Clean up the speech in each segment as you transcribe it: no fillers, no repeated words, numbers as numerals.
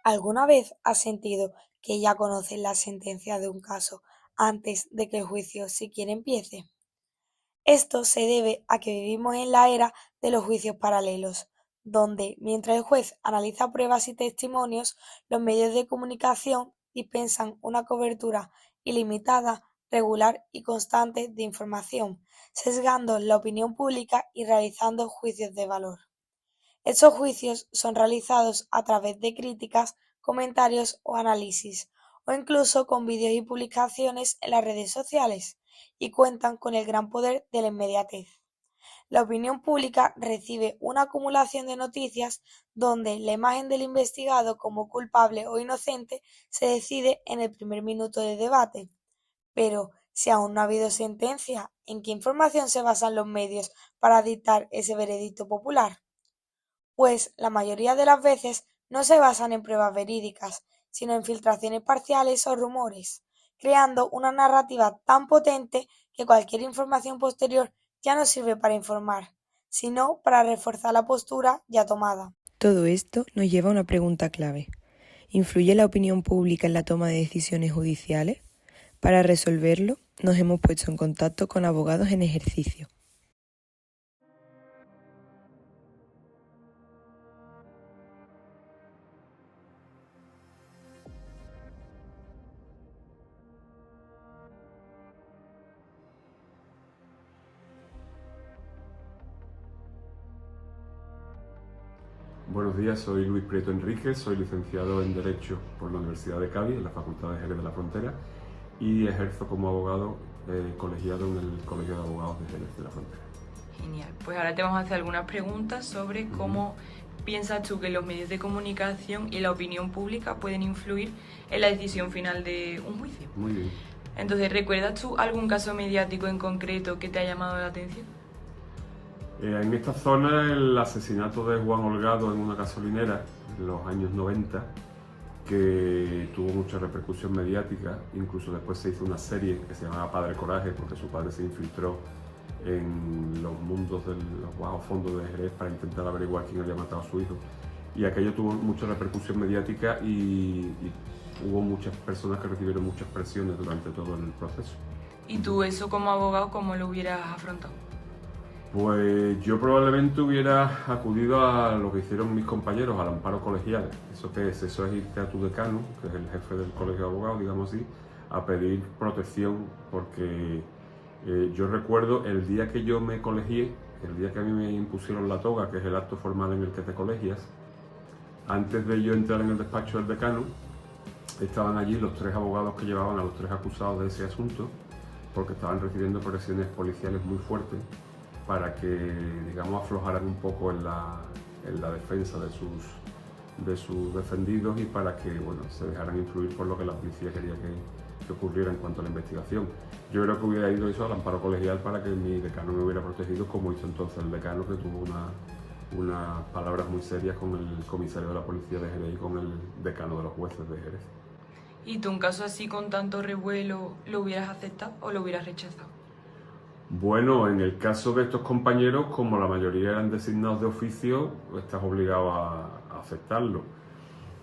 ¿Alguna vez has sentido que ya conoces la sentencia de un caso antes de que el juicio siquiera empiece? Esto se debe a que vivimos en la era de los juicios paralelos, donde, mientras el juez analiza pruebas y testimonios, los medios de comunicación dispensan una cobertura ilimitada, regular y constante de información, sesgando la opinión pública y realizando juicios de valor. Estos juicios son realizados a través de críticas, comentarios o análisis, o incluso con vídeos y publicaciones en las redes sociales, y cuentan con el gran poder de la inmediatez. La opinión pública recibe una acumulación de noticias donde la imagen del investigado como culpable o inocente se decide en el primer minuto de debate. Pero, si aún no ha habido sentencia, ¿en qué información se basan los medios para dictar ese veredicto popular? Pues la mayoría de las veces no se basan en pruebas verídicas, sino en filtraciones parciales o rumores, creando una narrativa tan potente que cualquier información posterior ya no sirve para informar, sino para reforzar la postura ya tomada. Todo esto nos lleva a una pregunta clave. ¿Influye la opinión pública en la toma de decisiones judiciales? Para resolverlo, nos hemos puesto en contacto con abogados en ejercicio. Buenos días, soy Luis Prieto Enríquez, soy licenciado en Derecho por la Universidad de Cádiz, en la Facultad de Jerez de la Frontera, y ejerzo como abogado colegiado en el Colegio de Abogados de Jerez de la Frontera. Genial, pues ahora te vamos a hacer algunas preguntas sobre cómo piensas tú que los medios de comunicación y la opinión pública pueden influir en la decisión final de un juicio. Muy bien. Entonces, ¿recuerdas tú algún caso mediático en concreto que te ha llamado la atención? En esta zona, el asesinato de Juan Holgado en una gasolinera en los años 90, que tuvo mucha repercusión mediática, incluso después se hizo una serie que se llamaba Padre Coraje, porque su padre se infiltró en los mundos de los bajos fondos de Jerez para intentar averiguar quién había matado a su hijo. Y aquello tuvo mucha repercusión mediática y hubo muchas personas que recibieron muchas presiones durante todo el proceso. ¿Y tú eso como abogado cómo lo hubieras afrontado? Pues yo probablemente hubiera acudido a lo que hicieron mis compañeros, al amparo colegial. ¿Eso qué es? Eso es irte a tu decano, que es el jefe del colegio de abogados, digamos así, a pedir protección, porque yo recuerdo el día que yo me colegié, el día que a mí me impusieron la toga, que es el acto formal en el que te colegias, antes de yo entrar en el despacho del decano, estaban allí los tres abogados que llevaban a los tres acusados de ese asunto, porque estaban recibiendo presiones policiales muy fuertes para que, digamos, aflojaran un poco en la defensa de sus defendidos y para que, bueno, se dejaran influir por lo que la policía quería que ocurriera en cuanto a la investigación. Yo creo que hubiera ido eso al amparo colegial para que mi decano me hubiera protegido, como hizo entonces el decano, que tuvo unas palabras muy serias con el comisario de la policía de Jerez y con el decano de los jueces de Jerez. ¿Y tú un caso así con tanto revuelo lo hubieras aceptado o lo hubieras rechazado? Bueno, en el caso de estos compañeros, como la mayoría eran designados de oficio, estás obligado a aceptarlo.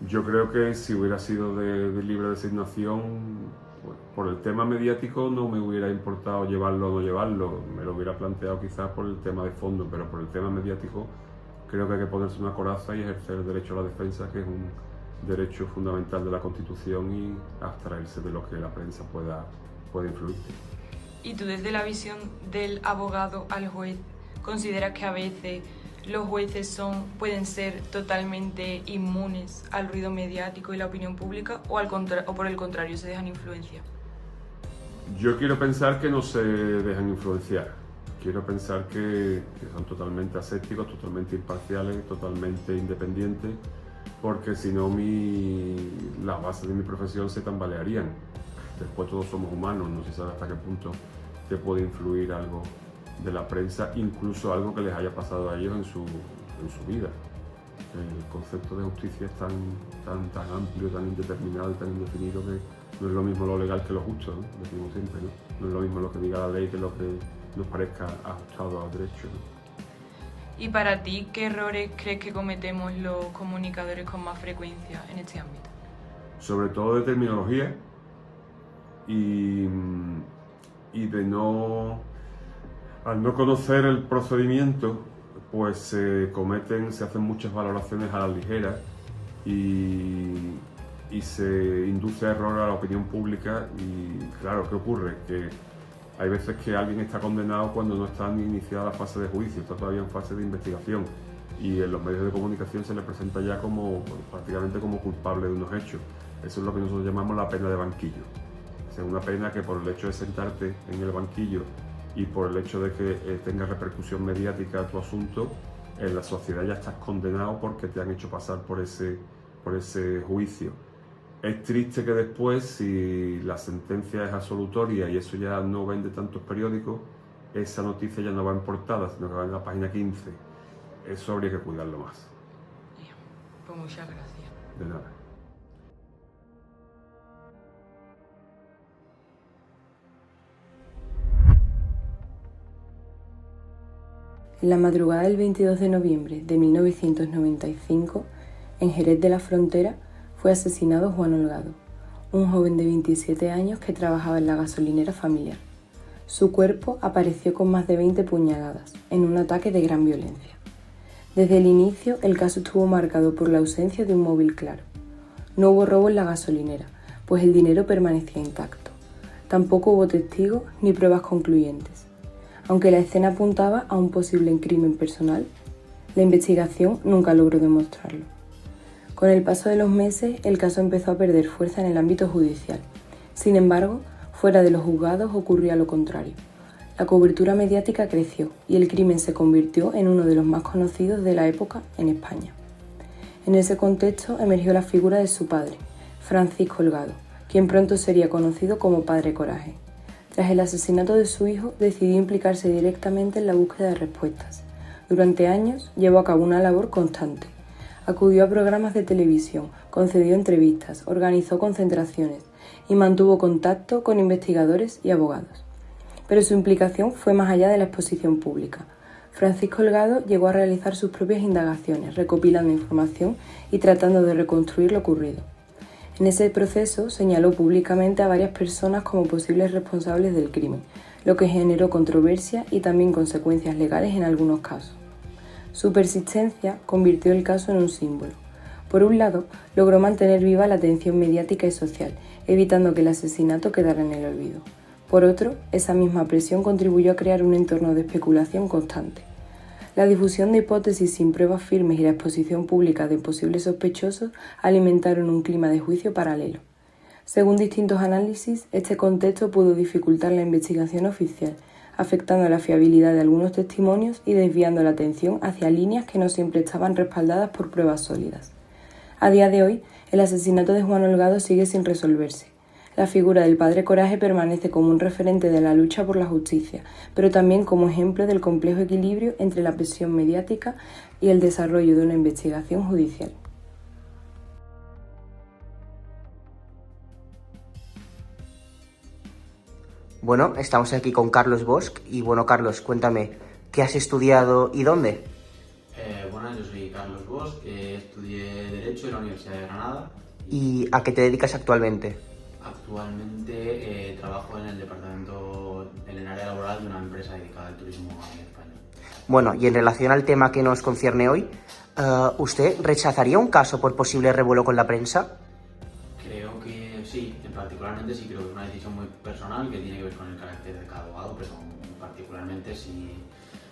Yo creo que si hubiera sido de libre designación, pues, por el tema mediático no me hubiera importado llevarlo o no llevarlo. Me lo hubiera planteado quizás por el tema de fondo, pero por el tema mediático creo que hay que ponerse una coraza y ejercer el derecho a la defensa, que es un derecho fundamental de la Constitución, y abstraerse de lo que la prensa pueda influir. ¿Y tú desde la visión del abogado al juez consideras que a veces los jueces pueden ser totalmente inmunes al ruido mediático y la opinión pública o por el contrario se dejan influenciar? Yo quiero pensar que no se dejan influenciar. Quiero pensar que son totalmente asépticos, totalmente imparciales, totalmente independientes, porque si no las bases de mi profesión se tambalearían. Después todos somos humanos, no se sabe hasta qué punto te puede influir algo de la prensa, incluso algo que les haya pasado a ellos en su vida. El concepto de justicia es tan amplio, tan indeterminado y tan indefinido que no es lo mismo lo legal que lo justo, ¿no? Decimos siempre, ¿no? No es lo mismo lo que diga la ley que lo que nos parezca ajustado al derecho, ¿no? Y para ti, ¿qué errores crees que cometemos los comunicadores con más frecuencia en este ámbito? Sobre todo de terminología y de no, al no conocer el procedimiento, pues se hacen muchas valoraciones a la ligera y se induce a error a la opinión pública. Y claro, ¿qué ocurre? Que hay veces que alguien está condenado cuando no está ni iniciada la fase de juicio, está todavía en fase de investigación, y en los medios de comunicación se le presenta ya como prácticamente como culpable de unos hechos. Eso es lo que nosotros llamamos la pena de banquillo. O sea, una pena que por el hecho de sentarte en el banquillo y por el hecho de que tenga repercusión mediática tu asunto, en la sociedad ya estás condenado porque te han hecho pasar por ese juicio. Es triste que después, si la sentencia es absolutoria y eso ya no vende tantos periódicos, esa noticia ya no va en portada, sino que va en la página 15. Eso habría que cuidarlo más. Bien, pues muchas gracias. De nada. En la madrugada del 22 de noviembre de 1995, en Jerez de la Frontera, fue asesinado Juan Holgado, un joven de 27 años que trabajaba en la gasolinera familiar. Su cuerpo apareció con más de 20 puñaladas, en un ataque de gran violencia. Desde el inicio, el caso estuvo marcado por la ausencia de un móvil claro. No hubo robo en la gasolinera, pues el dinero permanecía intacto. Tampoco hubo testigos ni pruebas concluyentes. Aunque la escena apuntaba a un posible crimen personal, la investigación nunca logró demostrarlo. Con el paso de los meses, el caso empezó a perder fuerza en el ámbito judicial. Sin embargo, fuera de los juzgados ocurría lo contrario. La cobertura mediática creció y el crimen se convirtió en uno de los más conocidos de la época en España. En ese contexto emergió la figura de su padre, Francisco Holgado, quien pronto sería conocido como Padre Coraje. Tras el asesinato de su hijo, decidió implicarse directamente en la búsqueda de respuestas. Durante años llevó a cabo una labor constante. Acudió a programas de televisión, concedió entrevistas, organizó concentraciones y mantuvo contacto con investigadores y abogados. Pero su implicación fue más allá de la exposición pública. Francisco Holgado llegó a realizar sus propias indagaciones, recopilando información y tratando de reconstruir lo ocurrido. En ese proceso señaló públicamente a varias personas como posibles responsables del crimen, lo que generó controversia y también consecuencias legales en algunos casos. Su persistencia convirtió el caso en un símbolo. Por un lado, logró mantener viva la atención mediática y social, evitando que el asesinato quedara en el olvido. Por otro, esa misma presión contribuyó a crear un entorno de especulación constante. La difusión de hipótesis sin pruebas firmes y la exposición pública de posibles sospechosos alimentaron un clima de juicio paralelo. Según distintos análisis, este contexto pudo dificultar la investigación oficial, afectando la fiabilidad de algunos testimonios y desviando la atención hacia líneas que no siempre estaban respaldadas por pruebas sólidas. A día de hoy, el asesinato de Juan Holgado sigue sin resolverse. La figura del Padre Coraje permanece como un referente de la lucha por la justicia, pero también como ejemplo del complejo equilibrio entre la presión mediática y el desarrollo de una investigación judicial. Bueno, estamos aquí con Carlos Bosch y bueno, Carlos, cuéntame, ¿qué has estudiado y dónde? Bueno, yo soy Carlos Bosch, estudié Derecho en la Universidad de Granada. ¿Y a qué te dedicas actualmente? Actualmente trabajo en el departamento, en el área laboral de una empresa dedicada al turismo en España. Bueno, y en relación al tema que nos concierne hoy, ¿usted rechazaría un caso por posible revuelo con la prensa? Creo que sí, particularmente sí, creo que es una decisión muy personal que tiene que ver con el carácter de cada abogado, pero particularmente sí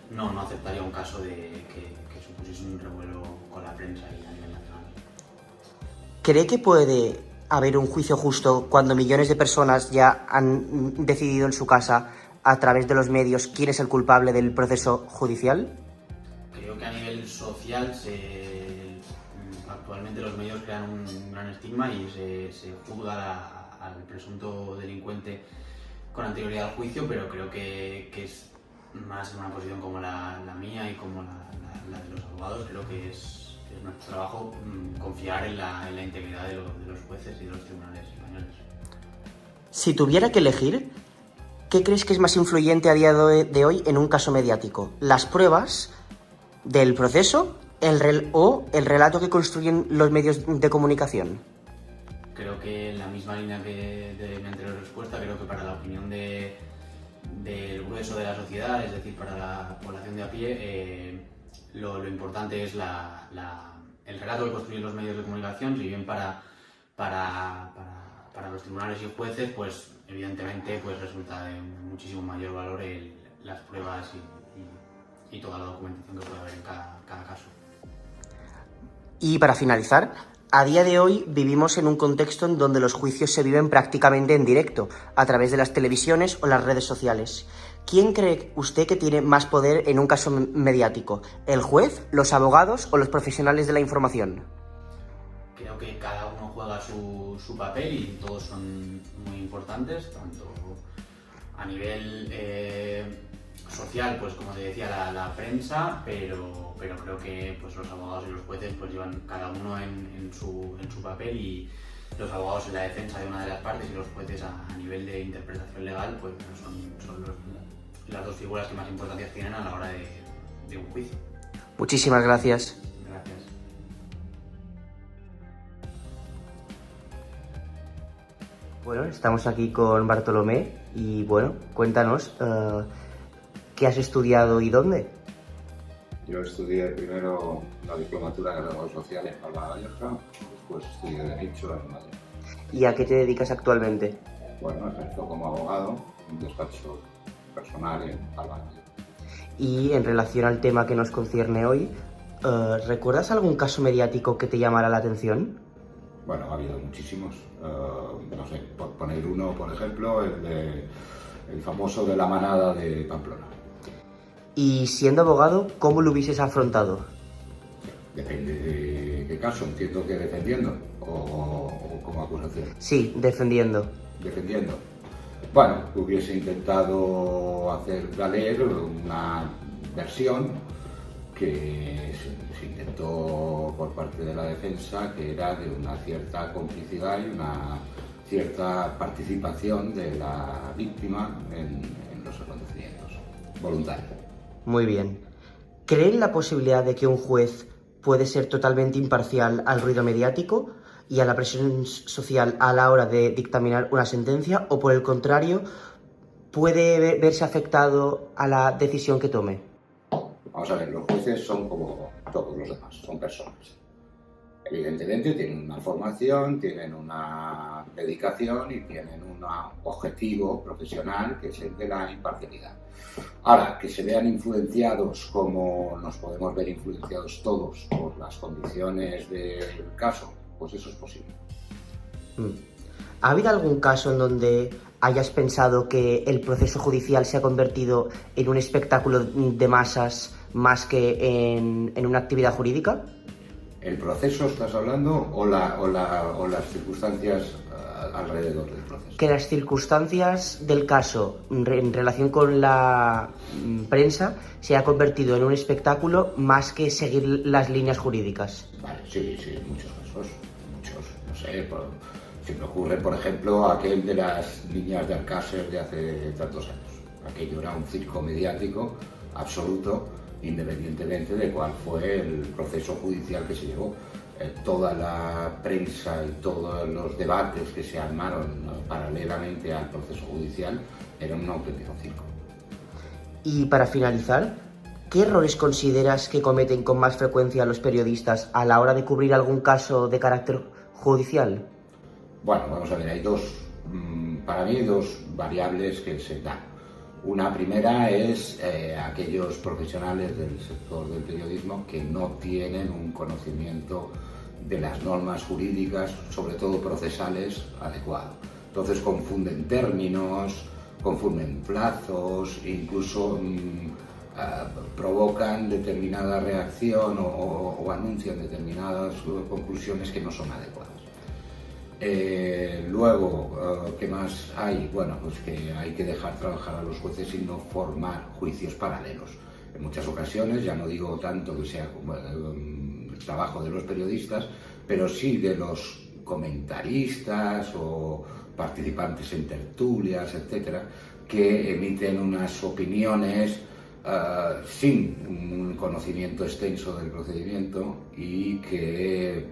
no aceptaría un caso de que supusiese un revuelo con la prensa y a nivel nacional. ¿Cree que puede haber un juicio justo cuando millones de personas ya han decidido en su casa, a través de los medios, quién es el culpable del proceso judicial? Creo que a nivel social actualmente los medios crean un gran estigma y se juzga al presunto delincuente con anterioridad al juicio, pero creo que es más en una posición como la mía y como la de los abogados. Creo que es nuestro trabajo confiar en la integridad de los jueces y de los tribunales españoles. Si tuviera que elegir, ¿qué crees que es más influyente a día de hoy en un caso mediático? ¿Las pruebas del proceso o el relato que construyen los medios de comunicación? Creo que en la misma línea que de mi anterior respuesta, creo que para la opinión del grueso de la sociedad, es decir, para la población de a pie, lo importante es el relato que construyen los medios de comunicación. Si bien para los tribunales y jueces, pues evidentemente pues resulta de muchísimo mayor valor las pruebas y toda la documentación que puede haber en cada caso. Y para finalizar, a día de hoy vivimos en un contexto en donde los juicios se viven prácticamente en directo, a través de las televisiones o las redes sociales. ¿Quién cree usted que tiene más poder en un caso mediático? ¿El juez, los abogados o los profesionales de la información? Creo que cada uno juega su papel y todos son muy importantes, tanto a nivel social, pues como te decía, la prensa, pero creo que pues los abogados y los jueces pues llevan cada uno en su papel, y los abogados en la defensa de una de las partes y los jueces a nivel de interpretación legal pues son las dos figuras que más importancia tienen a la hora de un juicio. Muchísimas gracias. Gracias. Bueno, estamos aquí con Bartolomé y bueno, cuéntanos, ¿qué has estudiado y dónde? Yo estudié primero la diplomatura en Negocios Sociales en Palma de Mallorca, después estudié Derecho en Madrid. ¿Y a qué te dedicas actualmente? Bueno, ejerzo como abogado en un despacho personal en Palma de Mallorca. Y en relación al tema que nos concierne hoy, ¿recuerdas algún caso mediático que te llamara la atención? Bueno, ha habido muchísimos. No sé, por poner uno, por ejemplo, el famoso de la manada de Pamplona. Y siendo abogado, ¿cómo lo hubieses afrontado? Depende de qué caso, entiendo que defendiendo o como acusación. Sí, defendiendo. Defendiendo. Bueno, hubiese intentado hacer valer una versión que se intentó por parte de la defensa, que era de una cierta complicidad y una cierta participación de la víctima en los acontecimientos, voluntaria. Muy bien. ¿Creen la posibilidad de que un juez puede ser totalmente imparcial al ruido mediático y a la presión social a la hora de dictaminar una sentencia, o por el contrario, puede verse afectado a la decisión que tome? Vamos a ver, los jueces son como todos los demás, son personas. Evidentemente tienen una formación, tienen una dedicación y tienen un objetivo profesional que es el de la imparcialidad. Ahora, que se vean influenciados como nos podemos ver influenciados todos por las condiciones del caso, pues eso es posible. ¿Ha habido algún caso en donde hayas pensado que el proceso judicial se ha convertido en un espectáculo de masas más que en una actividad jurídica? ¿El proceso estás hablando o las circunstancias alrededor del proceso? Que las circunstancias del caso en relación con la prensa se ha convertido en un espectáculo más que seguir las líneas jurídicas. Vale, sí, muchos casos, no sé, se me ocurre, por ejemplo, aquel de las niñas de Alcácer de hace tantos años. Aquello era un circo mediático absoluto, independientemente de cuál fue el proceso judicial que se llevó. Toda la prensa y todos los debates que se armaron paralelamente al proceso judicial eran un auténtico circo. Y para finalizar, ¿qué errores consideras que cometen con más frecuencia los periodistas a la hora de cubrir algún caso de carácter judicial? Bueno, vamos a ver, hay para mí dos variables que se dan. Una primera es aquellos profesionales del sector del periodismo que no tienen un conocimiento de las normas jurídicas, sobre todo procesales, adecuado. Entonces confunden términos, confunden plazos, incluso provocan determinada reacción o anuncian determinadas conclusiones que no son adecuadas. Luego, ¿qué más hay? Bueno, pues que hay que dejar trabajar a los jueces y no formar juicios paralelos. En muchas ocasiones, ya no digo tanto que sea el trabajo de los periodistas, pero sí de los comentaristas o participantes en tertulias, etcétera, que emiten unas opiniones sin un conocimiento extenso del procedimiento y que,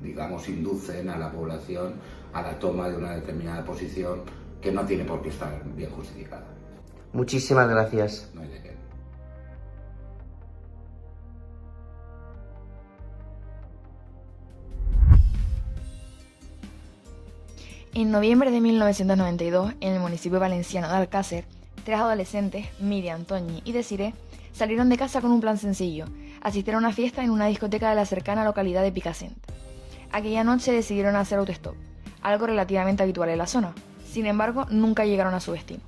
digamos, inducen a la población a la toma de una determinada posición que no tiene por qué estar bien justificada. Muchísimas gracias. No hay de qué. En noviembre de 1992, en el municipio valenciano de Alcácer, 3 adolescentes, Miriam, Toñi y Desiré, salieron de casa con un plan sencillo: asistir a una fiesta en una discoteca de la cercana localidad de Picassent. Aquella noche decidieron hacer autostop, algo relativamente habitual en la zona. Sin embargo, nunca llegaron a su destino.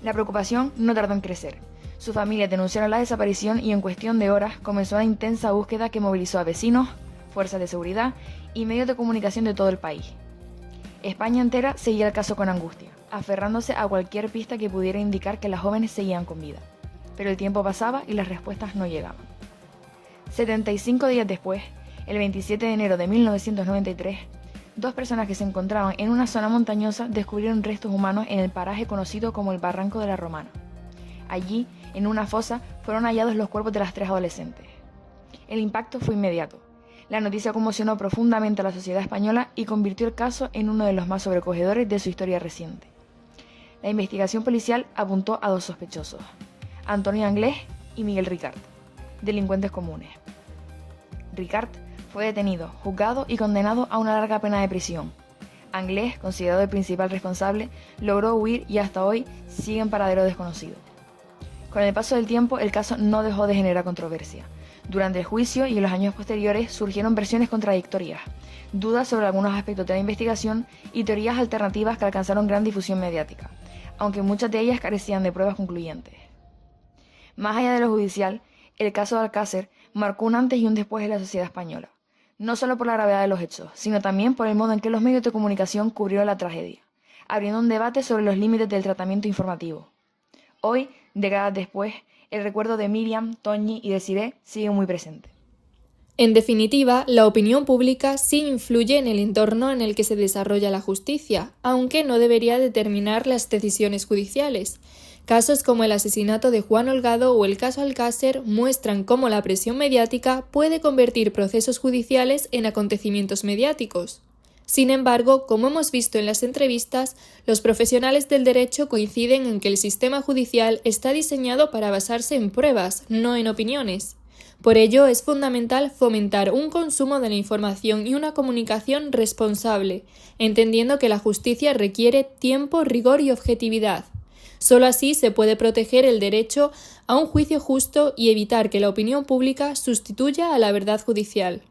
La preocupación no tardó en crecer. Sus familias denunciaron la desaparición y en cuestión de horas comenzó una intensa búsqueda que movilizó a vecinos, fuerzas de seguridad y medios de comunicación de todo el país. España entera seguía el caso con angustia, aferrándose a cualquier pista que pudiera indicar que las jóvenes seguían con vida. Pero el tiempo pasaba y las respuestas no llegaban. 75 días después, el 27 de enero de 1993, 2 personas que se encontraban en una zona montañosa descubrieron restos humanos en el paraje conocido como el Barranco de la Romana. Allí, en una fosa, fueron hallados los cuerpos de las 3 adolescentes. El impacto fue inmediato. La noticia conmocionó profundamente a la sociedad española y convirtió el caso en uno de los más sobrecogedores de su historia reciente. La investigación policial apuntó a 2 sospechosos: Antonio Anglés y Miguel Ricart, delincuentes comunes. Ricart fue detenido, juzgado y condenado a una larga pena de prisión. Anglés, considerado el principal responsable, logró huir y hasta hoy sigue en paradero desconocido. Con el paso del tiempo, el caso no dejó de generar controversia. Durante el juicio y en los años posteriores surgieron versiones contradictorias, dudas sobre algunos aspectos de la investigación y teorías alternativas que alcanzaron gran difusión mediática, aunque muchas de ellas carecían de pruebas concluyentes. Más allá de lo judicial, el caso de Alcácer marcó un antes y un después en la sociedad española, no solo por la gravedad de los hechos, sino también por el modo en que los medios de comunicación cubrieron la tragedia, abriendo un debate sobre los límites del tratamiento informativo. Hoy, décadas después, el recuerdo de Miriam, Toñi y Desiré sigue muy presente. En definitiva, la opinión pública sí influye en el entorno en el que se desarrolla la justicia, aunque no debería determinar las decisiones judiciales. Casos como el asesinato de Juan Holgado o el caso Alcácer muestran cómo la presión mediática puede convertir procesos judiciales en acontecimientos mediáticos. Sin embargo, como hemos visto en las entrevistas, los profesionales del derecho coinciden en que el sistema judicial está diseñado para basarse en pruebas, no en opiniones. Por ello, es fundamental fomentar un consumo de la información y una comunicación responsable, entendiendo que la justicia requiere tiempo, rigor y objetividad. Solo así se puede proteger el derecho a un juicio justo y evitar que la opinión pública sustituya a la verdad judicial.